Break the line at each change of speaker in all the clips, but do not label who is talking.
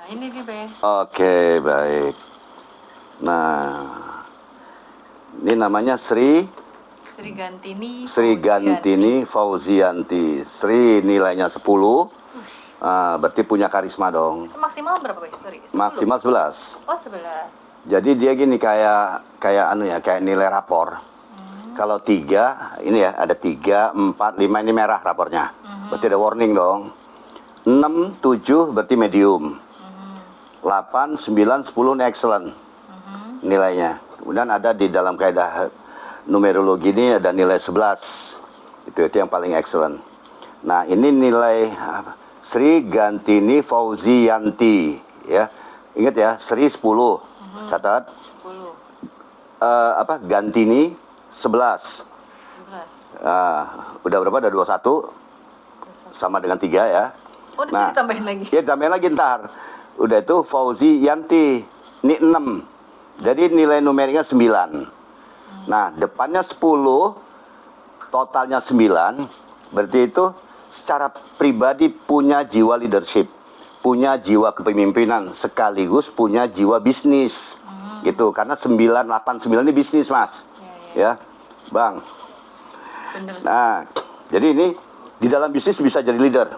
ini nih, Be.
Oke, baik. Nah, ini namanya Sri Gantini Fauzianti. Sri nilainya 10. Berarti punya karisma dong.
Maksimal berapa, Be? Sorry, 10.
Maksimal 11.
Oh, 11.
Jadi dia gini kayak nilai rapor. Kalau 3, ini ya ada 3, 4, 5 ini merah rapornya. Berarti ada warning dong. 6, 7 berarti medium. 8, 9, 10 ini excellent nilainya. Kemudian ada di dalam kaidah numerologi ini ada nilai 11. Itu yang paling excellent. Nah, ini nilai Sri Gantini Fauzianti ya. Ingat ya, Sri 10. Catat.
10.
Gantini 11. Udah berapa? Ada 21. Sama dengan 3 ya.
Oh, nah, ditambahin lagi.
Ya, tambahin lagi ntar. Udah itu Fauzianti. Ini 6. Jadi nilai numeriknya 9. Nah, depannya 10, totalnya 9. Berarti itu secara pribadi punya jiwa leadership, punya jiwa kepemimpinan, sekaligus punya jiwa bisnis. Gitu, karena 9, 8, 9 ini bisnis, Mas. Ya, Bang.
Bener.
Nah, jadi ini di dalam bisnis bisa jadi leader.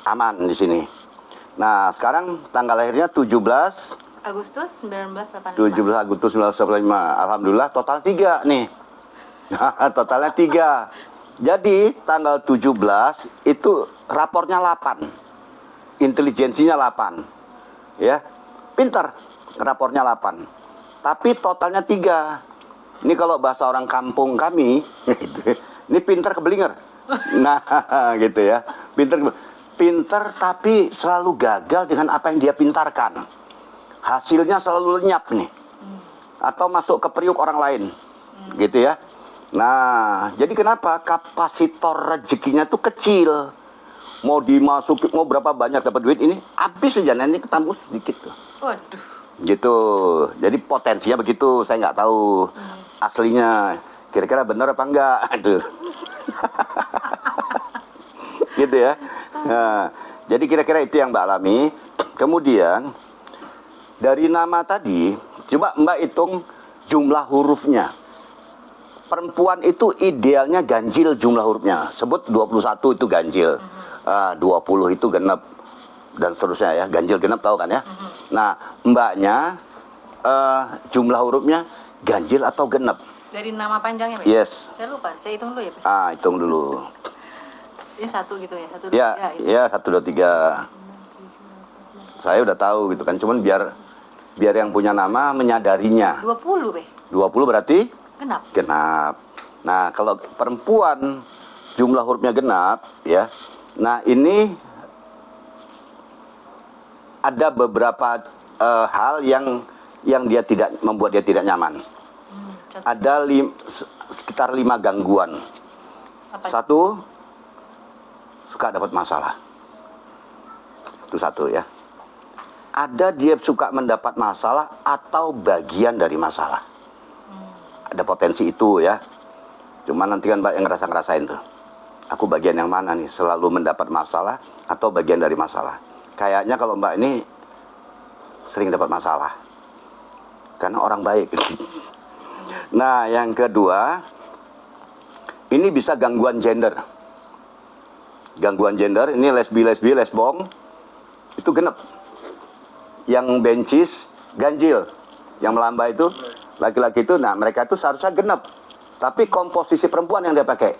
Aman di sini. Nah, sekarang tanggal lahirnya 17
Agustus 1985.
17 Agustus 1985. Alhamdulillah total 3 nih. Totalnya 3. Jadi tanggal 17 itu rapornya 8. Intelijensinya 8. Ya. Pintar. Rapornya 8. Tapi totalnya 3. Ini kalau bahasa orang kampung kami, ini pintar kebelinger. Nah, gitu ya. Pintar tapi selalu gagal dengan apa yang dia pintarkan. Hasilnya selalu lenyap nih. Atau masuk ke periuk orang lain. Gitu ya. Nah, jadi kenapa kapasitor rezekinya tuh kecil. Mau dimasukin, mau berapa banyak dapat duit ini, habis aja nanti ketambah sedikit tuh.
Waduh.
Gitu. Jadi potensinya begitu, saya nggak tahu aslinya. Kira-kira benar apa enggak tuh. Gitu ya. Nah, jadi kira-kira itu yang Mbak alami. Kemudian dari nama tadi, coba Mbak hitung jumlah hurufnya. Perempuan itu idealnya ganjil jumlah hurufnya. Sebut 21 itu ganjil. 20 itu genep. Dan seterusnya ya. Ganjil genep tahu kan ya. Nah, Mbaknya jumlah hurufnya ganjil atau genep?
Dari nama panjangnya, Pak?
Yes.
Saya lupa, saya hitung dulu ya, Pak.
Hitung dulu.
Ini 1 gitu ya, 1, 2, 3.
Ya, 1, 2, 3. Saya udah tahu gitu kan. Cuman biar yang punya nama menyadarinya.
20, Be.
20 berarti?
Genap.
Genap. Nah, kalau perempuan jumlah hurufnya genap, ya. Nah, ini ada beberapa hal yang dia tidak membuat dia tidak nyaman. Ada sekitar 5 gangguan.
Apa?
1, suka dapat masalah. Itu 1 ya. Ada dia suka mendapat masalah atau bagian dari masalah. Ada potensi itu ya. Cuma nanti kan Mbak yang ngerasain tuh. Aku bagian yang mana nih? Selalu mendapat masalah atau bagian dari masalah? Kayaknya kalau Mbak ini sering dapat masalah. Karena orang baik. Nah, yang kedua, ini bisa gangguan gender. Gangguan gender, ini lesbi, lesbong, itu genep. Yang bencis, ganjil. Yang melambai itu, laki-laki itu, nah mereka itu seharusnya genep. Tapi komposisi perempuan yang dia pakai.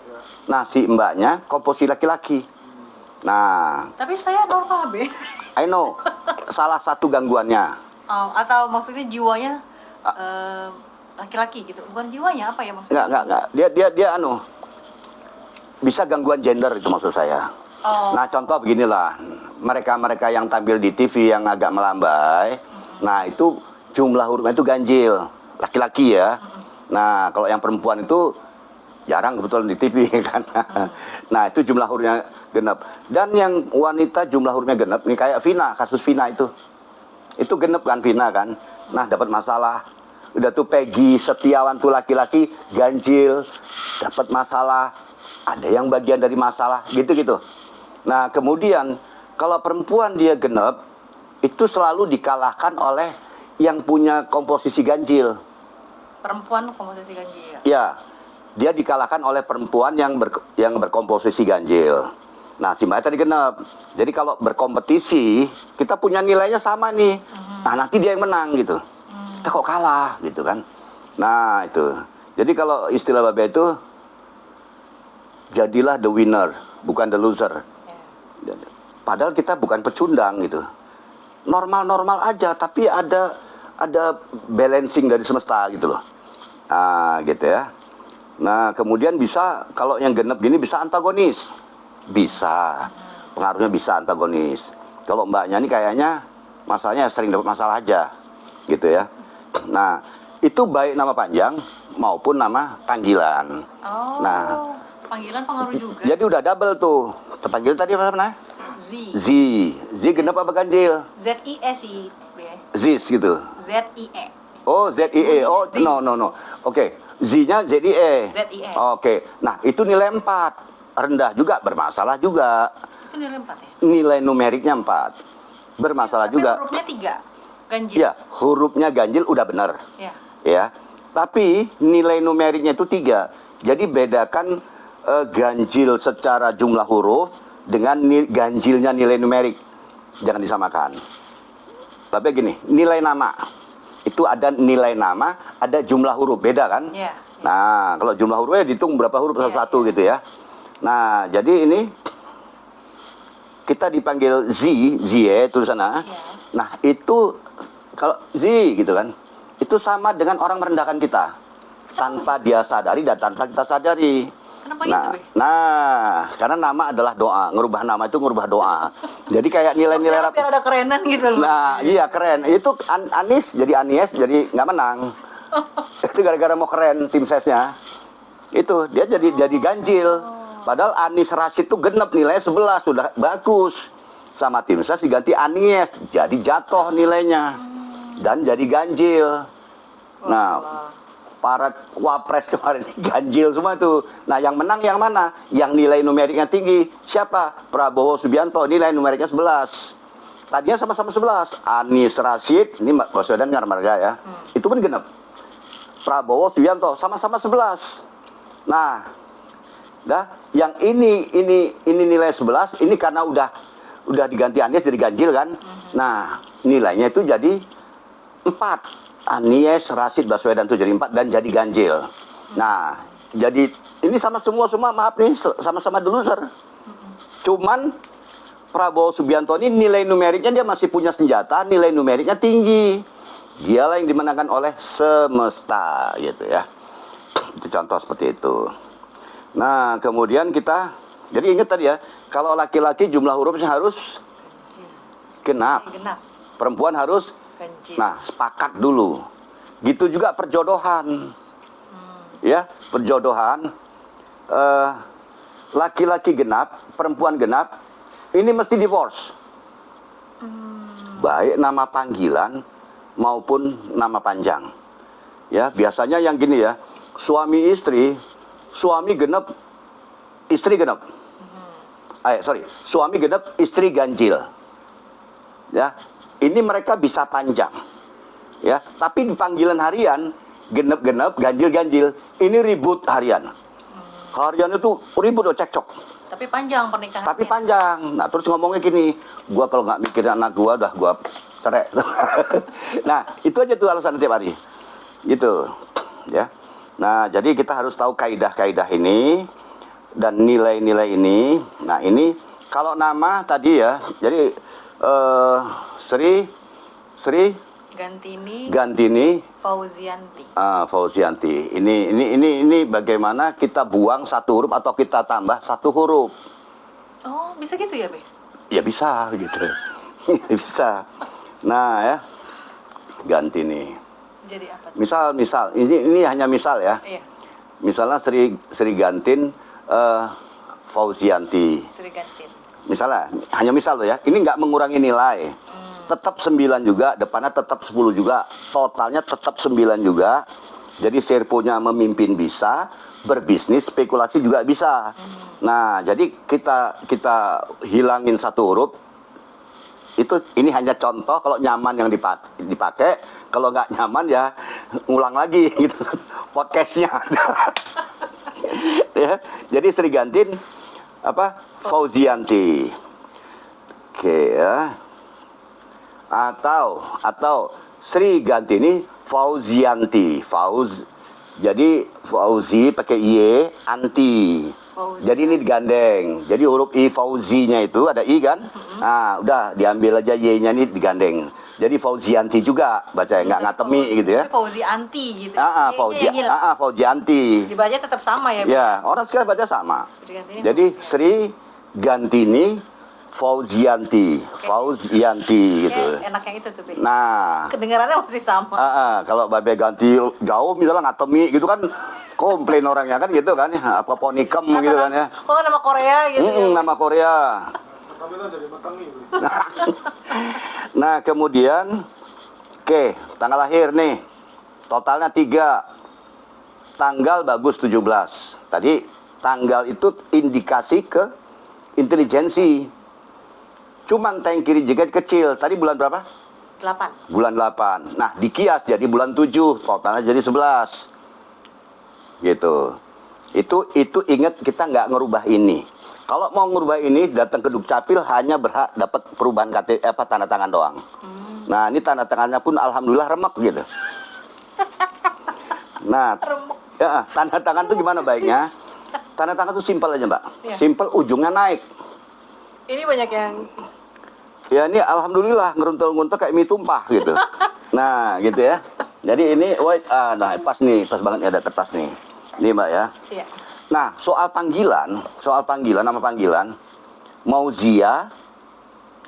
Nah, si Mbaknya komposisi laki-laki. Nah.
Tapi saya normal, Be.
I know. Salah satu gangguannya.
Oh, atau maksudnya jiwanya laki-laki gitu. Bukan jiwanya, apa ya maksudnya?
Enggak. Dia bisa gangguan gender itu maksud saya.
Oh.
Nah, contoh beginilah. Mereka yang tampil di TV yang agak melambai. Nah, itu jumlah hurufnya itu ganjil. Laki-laki ya. Nah, kalau yang perempuan itu jarang kebetulan di TV kan. Nah, itu jumlah hurufnya genap. Dan yang wanita jumlah hurufnya genap, nih kayak Vina, kasus Vina itu. Itu genap kan Vina kan. Nah, dapat masalah. Udah tuh Peggy Setiawan tuh laki-laki ganjil, dapat masalah. Ada yang bagian dari masalah, gitu-gitu. Nah, kemudian kalau perempuan dia genap, itu selalu dikalahkan oleh yang punya komposisi ganjil.
Perempuan komposisi ganjil.
Ya, dia dikalahkan oleh perempuan yang berkomposisi ganjil. Nah, si Mbak tadi genap. Jadi kalau berkompetisi, kita punya nilainya sama nih. Nah, nanti dia yang menang gitu. Kita kok kalah gitu kan. Nah, itu. Jadi kalau istilah Babe itu, jadilah the winner, bukan the loser. Padahal kita bukan pecundang gitu. Normal-normal aja, tapi ada balancing dari semesta gitu loh. Nah, gitu ya. Nah, kemudian bisa, kalau yang genep gini bisa antagonis. Bisa. Pengaruhnya bisa antagonis. Kalau Mbaknya ini kayaknya masalahnya sering dapat masalah aja. Gitu ya. Nah, itu baik nama panjang maupun nama panggilan.
Oh,
nah,
panggilan pengaruh juga.
Jadi udah double tuh. Terpanggil tadi apa namanya?
Z.
Z genep apa ganjil?
Z-I-E sih.
Zis gitu.
Z-I-E.
Oh, Z-I-E. Oh, no. Oke. Z-nya Z-I-E.
Z-I-E.
Oke. Nah, itu nilai 4. Rendah juga, bermasalah juga.
Itu nilai 4 ya?
Nilai numeriknya 4. Bermasalah
Tapi
juga.
hurufnya 3. Ganjil.
Iya, hurufnya ganjil udah benar.
Ya.
Ya. Tapi nilai numeriknya itu 3. Jadi bedakan ganjil secara jumlah huruf dengan ganjilnya nilai numerik. Jangan disamakan. Tapi gini, nilai nama. Itu ada nilai nama, ada jumlah huruf. Beda kan?
Ya.
Nah, kalau jumlah hurufnya dihitung berapa huruf satu-satu gitu ya. Nah, jadi ini kita dipanggil Zie tulisannya.
Ya.
Nah, itu kalau Z gitu kan, itu sama dengan orang merendahkan kita tanpa dia sadari dan tanpa kita sadari.
Kenapa
Nah,
gitu, Be?
karena nama adalah doa. Ngerubah nama itu ngerubah doa. Jadi kayak nilai-nilai
Biar ada kerenan gitu loh.
Nah, iya keren. Itu Anis jadi Anies jadi nggak menang. Itu gara-gara mau keren tim sesnya. Itu dia jadi ganjil. Padahal Anis Rashid itu genep nilainya 11 sudah bagus. Sama tim ses diganti Anies jadi jatuh nilainya dan jadi ganjil. Nah, para wapres kemarin ganjil semua tuh. Nah, yang menang yang mana? Yang nilai numeriknya tinggi. Siapa? Prabowo Subianto, nilai numeriknya 11. Tadinya sama-sama 11. Anies Rashid, ini Baswedan Marga ya. Itu pun genep. Prabowo Subianto sama-sama 11. Nah, yang ini nilai 11, ini karena udah diganti Anies jadi ganjil kan. Nah, nilainya itu jadi 4. Anies, Rashid, Baswedan itu jadi 4 dan jadi ganjil. Nah, jadi ini sama semua maaf nih, sama-sama the loser. Cuman Prabowo Subianto ini nilai numeriknya dia masih punya senjata, nilai numeriknya tinggi. Dialah yang dimenangkan oleh semesta gitu ya. Itu contoh seperti itu. Nah, kemudian kita jadi ingat tadi ya, kalau laki-laki jumlah hurufnya harus genap. Perempuan harus
ganjil.
Nah, sepakat dulu. Gitu juga perjodohan. Ya, perjodohan. Laki-laki genap, perempuan genap, ini mesti divorce. Baik nama panggilan maupun nama panjang. Ya, biasanya yang gini ya, suami istri, suami genap, istri genap. Suami genap, istri ganjil. Ya, ini mereka bisa panjang, ya. Tapi di panggilan harian genep-genep, ganjil-ganjil, ini ribut harian. Harian itu ribut, cekcok.
Tapi panjang pernikahan.
Tapi panjang. Nah, terus ngomongnya gini, gua kalau nggak mikirin anak gua, udah gua cerai. Nah, itu aja tuh alasan tiap hari, gitu, ya. Nah, jadi kita harus tahu kaidah-kaidah ini dan nilai-nilai ini. Nah, ini kalau nama tadi ya, jadi Sri Gantini
Fauzianti.
Fauzianti. Ini bagaimana kita buang satu huruf atau kita tambah satu huruf.
Oh, bisa gitu ya, Be?
Ya bisa gitu. Bisa. Nah, ya. Gantini.
Jadi apa?
Misal ini hanya misal ya.
Iya.
Misalnya Sri Gantin Fauzianti.
Sri Gantin.
Misalnya, hanya misal loh ya, ini nggak mengurangi nilai. Tetap 9 juga, depannya tetap 10 juga, totalnya tetap 9 juga. Jadi serponya memimpin bisa, berbisnis, spekulasi juga bisa. Nah, jadi kita hilangin satu huruf, ini hanya contoh, kalau nyaman yang dipakai, kalau nggak nyaman ya ngulang lagi gitu podcastnya. Ya, jadi Sri Gantin apa? Fauzianti. Oke ya. Atau Sri Gantini Fauzianti. Jadi Fauzi pakai Y, anti.
Fauzi.
Jadi ini digandeng. Jadi huruf I Fauzinya itu ada I kan? Nah, udah diambil aja Y-nya ini digandeng. Jadi Fauzianti juga baca, nggak ngatemi gitu ya.
Fauzi anti gitu. Y-nya yang hilang.
Fauzianti.
Dibaca tetap sama ya.
Ya, orang sekarang baca sama.
Sri Gantini
Jadi Sri Gantini Fauzianti, Fauzianti gitu.
Enak yang itu tuh, Be.
Nah,
Kedengarannya masih sama.
kalau babe ganti jauh misalnya ngatemi gitu kan, komplain orangnya kan gitu kan ya, apa ponikem gitu kan ya.
Oh, nama Korea gitu ya.
Nama Korea. Nah, kemudian oke, tanggal lahir nih. Totalnya 3. Tanggal bagus 17. Tadi tanggal itu indikasi ke intelijensi. Cuman tank kiri jaket kecil. Tadi bulan berapa?
8.
Bulan 8. Nah, dikias jadi bulan 7. Totalnya jadi 11. Gitu. Itu ingat, kita nggak ngerubah ini. Kalau mau ngerubah ini, datang ke Dukcapil hanya berhak dapat perubahan tanda tangan doang. Nah, ini tanda tangannya pun alhamdulillah remek gitu. Nah, ya, tanda tangan itu gimana baiknya? Tanda tangan itu simpel aja, Mbak.
Iya.
Simpel, ujungnya naik.
Ini banyak yang
Ya, ini alhamdulillah ngeruntul-ngeruntul kayak mie tumpah gitu. Nah, gitu ya. Jadi ini nah pas banget nih ada kertas nih. Ini Mbak ya.
iya.
Nah, soal panggilan, nama panggilan mau Zia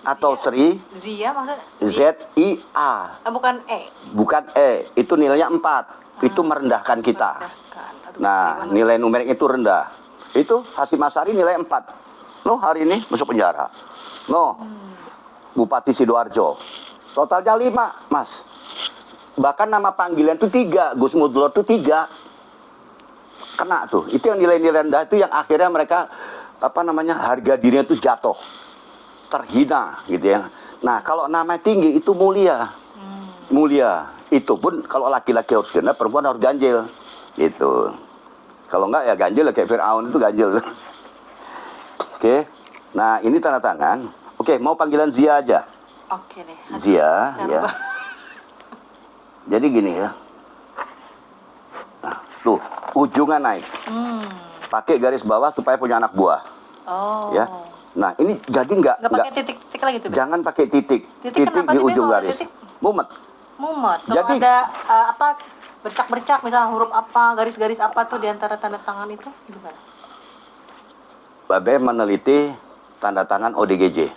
atau Sri,
Zia maksudnya
Z-I-A,
bukan E.
bukan E. Itu nilainya 4. Itu merendahkan kita.
Aduh,
Nah, nilai numerik itu rendah. Itu Hasyim Asy'ari nilai 4. No, hari ini masuk penjara. No, Bupati Sidoarjo. Totalnya 5, Mas. Bahkan nama panggilan itu 3. Gus Mudlor itu 3. Kena tuh. Itu yang nilai-nilai rendah itu yang akhirnya mereka harga dirinya itu jatuh. Terhina gitu ya. Nah, kalau nama tinggi itu mulia. Mulia. Itu pun kalau laki-laki harus genap, perempuan harus ganjil. Gitu. Kalau enggak ya ganjil kayak Fir'aun itu ganjil. Oke. Nah, ini tanda tangan. Oke, mau panggilan Zia aja.
Oke deh.
Zia, ya. Jadi gini ya. Nah, tuh, ujungnya naik. Pakai garis bawah supaya punya anak buah.
Oh.
Ya. Nah, ini jadi
nggak pakai titik-titik lagi tuh.
Jangan pakai titik.
Titik
di ujung garis. Mumet.
Mumet. Kalau
Jadi
ada bercak-bercak misalnya huruf apa, garis-garis apa tuh di antara tanda tangan itu gimana?
Babe meneliti tanda tangan ODGJ.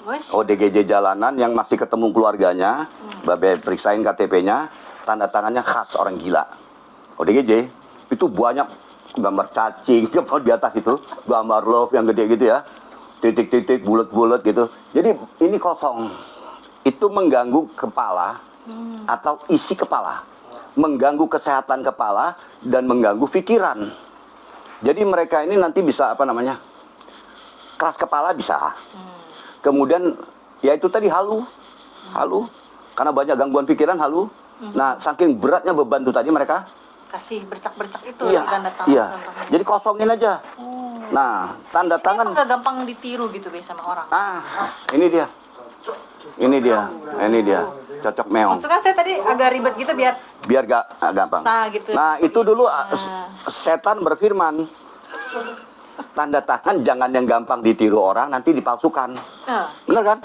ODGJ jalanan yang masih ketemu keluarganya, Babe periksain KTP-nya, tanda tangannya khas orang gila. ODGJ itu banyak gambar cacing di atas itu, gambar love yang gede gitu ya, titik-titik, bulat-bulat gitu. Jadi ini kosong. Itu mengganggu kepala atau isi kepala, mengganggu kesehatan kepala dan mengganggu pikiran. Jadi mereka ini nanti bisa keras kepala bisa. Kemudian ya itu tadi halu, karena banyak gangguan pikiran halu. Nah, saking beratnya beban itu tadi mereka
kasih bercak-bercak itu
iya,
di tanda tangan.
iya. Jadi kosongin aja. Nah, tanda tangan
nggak gampang ditiru gitu be sama orang.
Ini dia, cocok meong.
Maksudnya saya tadi agak ribet gitu biar
gak gampang.
gitu.
Nah, itu dulu setan berfirman. Tanda tangan jangan yang gampang ditiru orang, nanti dipalsukan. Benar kan?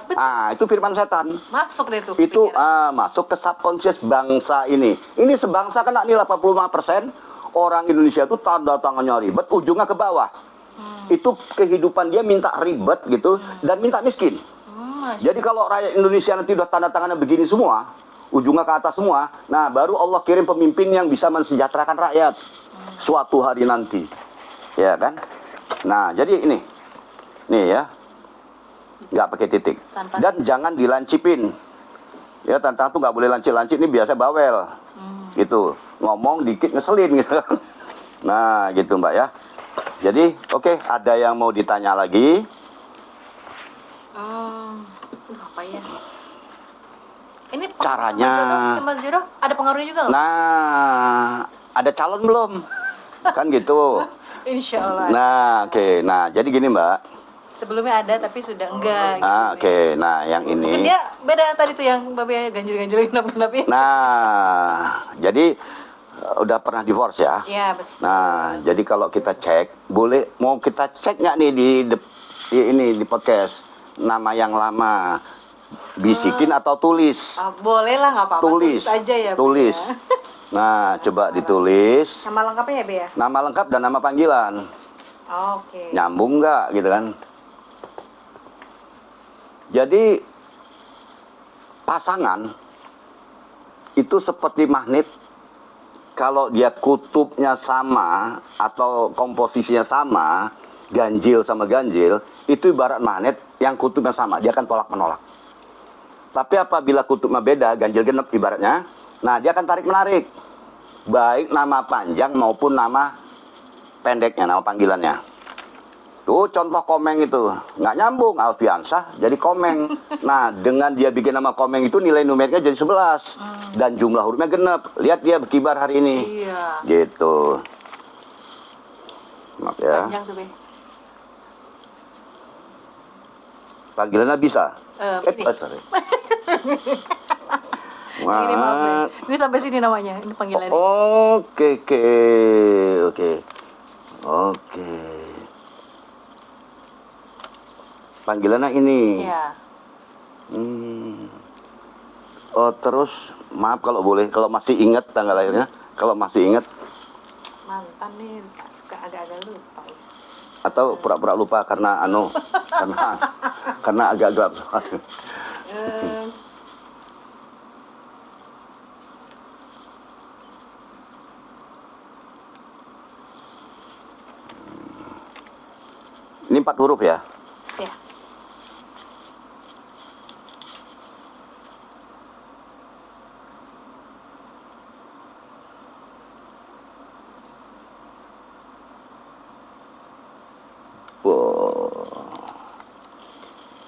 Itu firman setan.
Masuk deh tuh.
Itu masuk ke subconscious bangsa ini. Ini sebangsa kena nih 85% orang Indonesia itu tanda tangannya ribet, ujungnya ke bawah. Itu kehidupan dia minta ribet gitu dan minta miskin. Jadi kalau rakyat Indonesia nanti udah tanda tangannya begini semua, ujungnya ke atas semua, nah baru Allah kirim pemimpin yang bisa mensejahterakan rakyat suatu hari nanti. Ya kan? Nah, jadi ini. Nih ya. Nggak pakai titik. Dan jangan dilancipin. Ya, tantangan tuh nggak boleh lancip-lancip, ini biasa bawel. Gitu. Ngomong dikit ngeselin gitu. Nah, gitu Mbak ya. Jadi, oke, ada yang mau ditanya lagi?
Apa ya? Ini
Caranya.
Mas jodoh ada pengaruhnya juga loh.
Nah, ada calon belum? Kan gitu.
Insya Allah.
Nah, oke. Nah, jadi gini Mbak.
Sebelumnya ada tapi sudah enggak gitu.
Ah, oke. Nah, yang
Mungkin
ini.
dia beda tadi tuh yang babe ganjil-ganjilin kenapa-kenapa.
Nah, jadi udah pernah divorce ya?
Iya, betul.
Nah, jadi kalau kita cek, boleh mau kita cek nggak nih di podcast nama yang lama, bisikin atau tulis?
Boleh lah, nggak apa-apa.
Tulis
aja ya. Bu,
tulis.
ya.
Nah, coba ditulis
Nama lengkapnya ya, Be ya?
nama lengkap dan nama panggilan.
Oke.
Nyambung nggak gitu kan? Jadi pasangan itu seperti magnet. Kalau dia kutubnya sama atau komposisinya sama, ganjil sama ganjil, itu ibarat magnet yang kutubnya sama, dia akan tolak menolak. Tapi apabila kutubnya beda, ganjil genep ibaratnya, nah dia akan tarik menarik, baik nama panjang maupun nama pendeknya, nama panggilannya. Tuh contoh Komeng itu, nggak nyambung, Alfiansah jadi Komeng. Nah, dengan dia bikin nama Komeng itu nilai numeriknya jadi 11. Dan jumlah hurufnya genep. Lihat dia berkibar hari ini.
Iya.
Gitu. Maaf ya.
Panjang tuh, Be.
Panggilannya bisa?
Ini.
Sorry.
Ini maaf, Be.
Wah.
Ini sampai sini namanya, ini panggilannya.
Oke. Panggilannya ini.
Iya.
Oh, terus maaf kalau boleh, kalau masih ingat tanggal lahirnya, kalau masih ingat
Mantan nih, suka agak-agak lupa.
atau pura-pura lupa karena karena agak gelap. Ini 4 huruf ya?
Ya.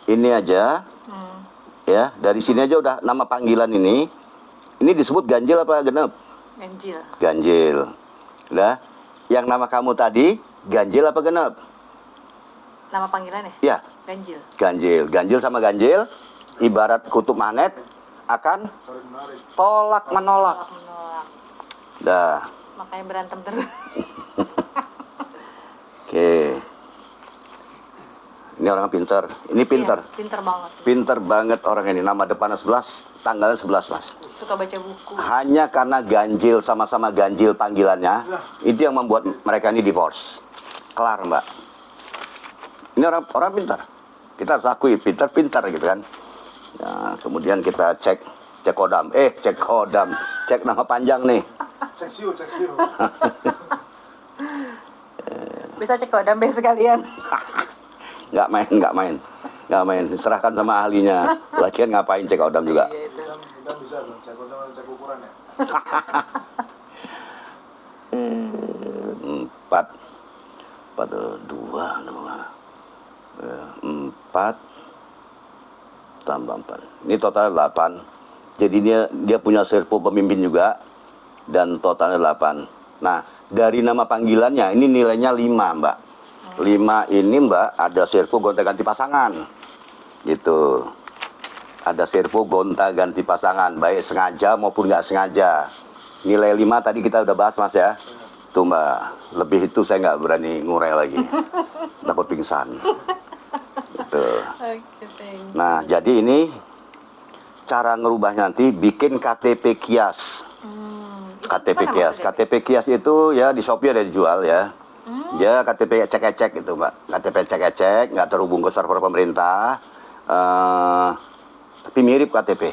Ini aja, ya dari sini aja udah nama panggilan ini disebut ganjil apa genep?
Ganjil.
Ganjil. Udah. Yang nama kamu tadi ganjil apa genep?
Nama panggilannya?
Ya.
Ganjil.
Ganjil. Ganjil sama ganjil ibarat kutub magnet akan tolak menolak.
Menolak.
Dah.
Makanya berantem terus.
Oke. Ini orang pintar. Ini pintar.
Iya, pintar banget.
Pintar banget orang ini. Nama depannya 11, tanggalnya 11, Mas.
Suka baca buku.
Hanya karena ganjil, sama-sama ganjil panggilannya, itu yang membuat mereka ini divorce. Kelar, Mbak. Ini orang pintar. Kita harus akui pintar gitu kan. Nah, kemudian kita cek kodam. Cek nama panjang nih.
Cek siu.
Bisa cek kodam deh sekalian.
Nggak main. Serahkan sama ahlinya. Lagian ngapain cek kodam juga.
Iya, itu.
Kita bisa dong, cek ukuran ya.
4 tambah 4. Ini total 8. Jadi dia punya servo pemimpin juga. Dan totalnya 8. Nah, dari nama panggilannya ini nilainya 5, Mbak. 5 ini, Mbak, ada servo gonta-ganti pasangan. Gitu. Ada servo gonta-ganti pasangan, baik sengaja maupun nggak sengaja. Nilai 5 tadi kita udah bahas, Mas ya. Tuh, Mbak. Lebih itu saya nggak berani ngurai lagi. Takut pingsan. Gitu.
Oke, thank you.
Nah, jadi ini cara ngerubahnya nanti bikin KTP kias.
Itu
KTP
gimana
kias.
maksudnya,
KTP kias itu ya di Shopee ada dijual ya. Ya KTP ecek-ecek itu, Mbak. KTP ecek-ecek, nggak terhubung ke server pemerintah. Tapi mirip KTP.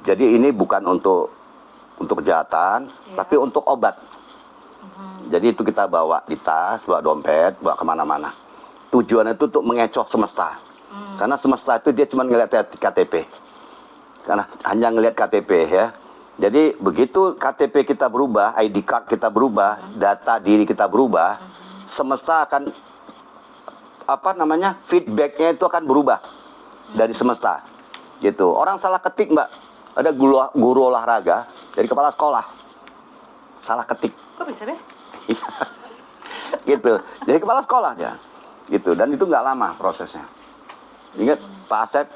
Jadi ini bukan untuk kejahatan,
Iya.
tapi untuk obat. Jadi itu kita bawa di tas, bawa dompet, bawa kemana-mana. Tujuannya itu untuk mengecoh semesta. Karena semesta itu dia cuma ngeliat KTP. Karena hanya ngeliat KTP ya. Jadi begitu KTP kita berubah, ID card kita berubah, data diri kita berubah, semesta akan feedbacknya itu akan berubah dari semesta. Gitu. Orang salah ketik, Mbak. Ada guru olahraga dari kepala sekolah. Salah ketik.
Kok bisa deh?
Gitu. Jadi kepala sekolah dia. Gitu. Dan itu nggak lama prosesnya. Ingat Pak Asep?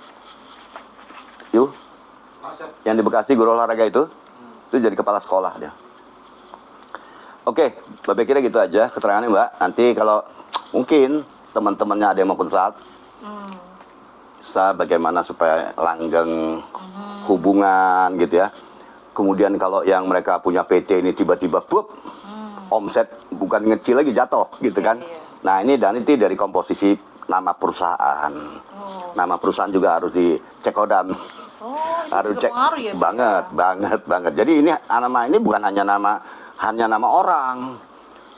Yuk,
Asep.
yang di Bekasi guru olahraga itu jadi kepala sekolah dia. Oke, Mbak kira gitu aja keterangannya Mbak. Nanti kalau mungkin teman-temannya ada yang mau konsult, bisa bagaimana supaya langgeng hubungan gitu ya. Kemudian kalau yang mereka punya PT ini tiba-tiba bup, omset bukan ngecil lagi jatuh gitu kan.
Iya.
Nah ini dan itu dari komposisi nama perusahaan. Nama perusahaan juga harus dicek kodam.
Oh, itu
Harus
juga
cek
pengaruh ya, Bu,
banget. Jadi ini nama ini bukan hanya nama orang.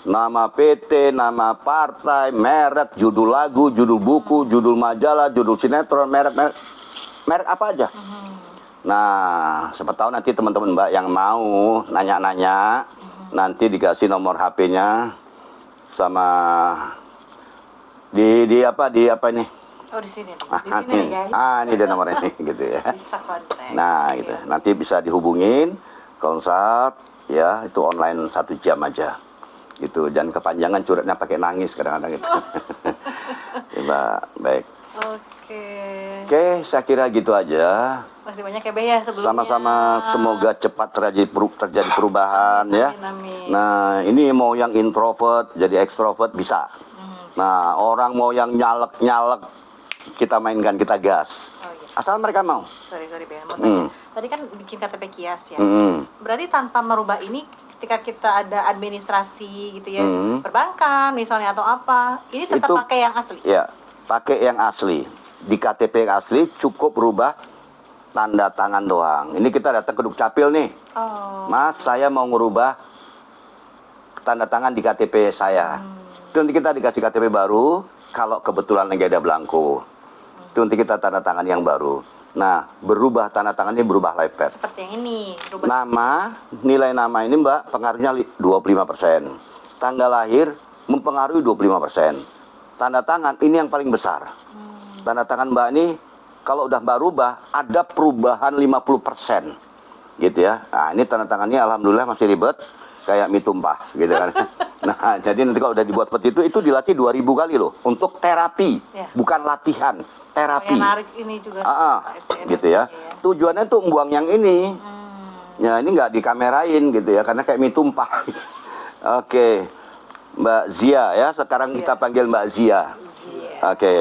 Nama PT, nama partai, merek, judul lagu, judul buku, judul majalah, judul sinetron, merek apa aja. Nah, siapa tahu nanti teman-teman Mbak yang mau nanya-nanya, nanti dikasih nomor HP-nya sama di apa ini?
Oh, di sini. Di sini nih, guys.
Ini dia nomornya gitu ya.
Bisa kontak.
Nah, gitu. Nanti bisa dihubungin, konsult, ya itu online 1 jam aja. Gitu. Dan kepanjangan curhatnya pakai nangis kadang-kadang gitu. Ya, Mbak, baik. Oke, saya kira gitu aja.
Masih banyak ya, Be, ya sebelumnya.
Sama-sama semoga cepat terjadi perubahan ya.
Amin.
Nah, ini mau yang introvert jadi ekstrovert bisa. Nah, orang mau yang nyalek kita mainkan, kita gas.
Oh, iya.
Asal mereka mau.
Sorry, Be. Mau tanya. Tadi kan bikin KTP kias ya. Berarti tanpa merubah ini ketika kita ada administrasi gitu ya, perbankan misalnya atau apa, ini tetap
Itu-
pakai yang asli.
Ya, pakai yang asli. Di KTP yang asli cukup rubah tanda tangan doang. Ini kita datang ke Dukcapil nih.
Oh.
Mas, saya mau ngerubah tanda tangan di KTP saya. Itu nanti kita dikasih KTP baru, kalau kebetulan lagi ada belangko. Itu nanti kita tanda tangan yang baru. Nah, berubah tanda tangannya berubah live pad.
Seperti yang ini. Rubah.
Nama, nilai nama ini Mbak, pengaruhnya 25%. Tanggal lahir mempengaruhi 25%. Tanda tangan ini yang paling besar. Tanda tangan Mbak ini, kalau udah Mbak rubah, ada perubahan 50%. Gitu ya. Nah, ini tanda tangannya alhamdulillah masih ribet. Kayak mie tumpah, gitu kan. Nah, jadi nanti kalau udah dibuat seperti itu dilatih 2000 kali loh. Untuk terapi,
Ya.
bukan latihan. Terapi.
Yang narik ini juga.
Gitu ya. Tujuannya tuh buang yang ini. Ya ini nggak dikamerain gitu ya, karena kayak mie tumpah. Oke, Mbak Zia ya, sekarang kita panggil Mbak Zia. Oke,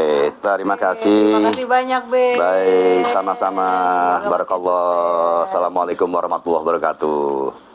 terima kasih.
Terima kasih banyak, Be.
Baik, sama-sama. Barakallah. Assalamualaikum warahmatullahi wabarakatuh.